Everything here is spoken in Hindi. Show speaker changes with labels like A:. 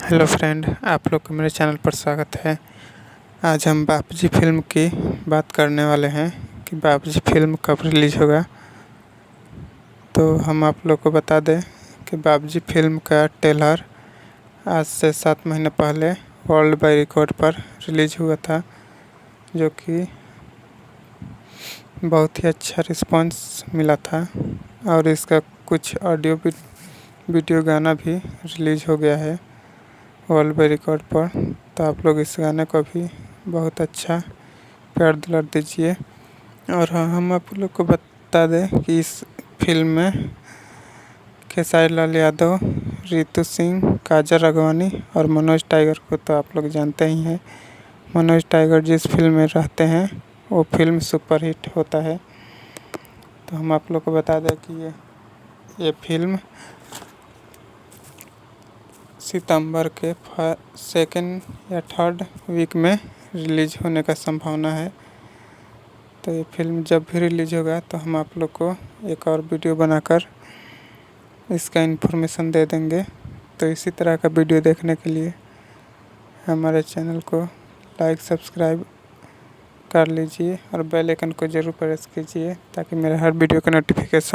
A: हेलो फ्रेंड, आप लोग का मेरे चैनल पर स्वागत है। आज हम बापूजी फिल्म की बात करने वाले हैं कि बापूजी फिल्म कब रिलीज़ होगा। तो हम आप लोग को बता दें कि बापूजी फिल्म का ट्रेलर आज से 7 महीने पहले वर्ल्ड वाइड रिकॉर्ड पर रिलीज़ हुआ था, जो कि बहुत ही अच्छा रिस्पांस मिला था। और इसका कुछ ऑडियो वीडियो गाना भी रिलीज़ हो गया है वर्ल्ड वाइड रिकॉर्ड पर। तो आप लोग इस गाने को भी बहुत अच्छा प्यार दुलार दीजिए। और हाँ, हम आप लोग को बता दें कि इस फिल्म में खेसारी लाल यादव, रितु सिंह, काजल राघवानी और मनोज टाइगर को तो आप लोग जानते ही हैं। मनोज टाइगर जिस फिल्म में रहते हैं वो फिल्म सुपरहिट होता है। तो हम आप लोग को बता दें कि ये फिल्म सितंबर के 2nd या 3rd वीक में रिलीज़ होने का संभावना है। तो ये फिल्म जब भी रिलीज़ होगा तो हम आप लोग को एक और वीडियो बनाकर इसका इन्फॉर्मेशन दे देंगे। तो इसी तरह का वीडियो देखने के लिए हमारे चैनल को लाइक सब्सक्राइब कर लीजिए और बेल आइकन को ज़रूर प्रेस कीजिए ताकि मेरे हर वीडियो का नोटिफिकेशन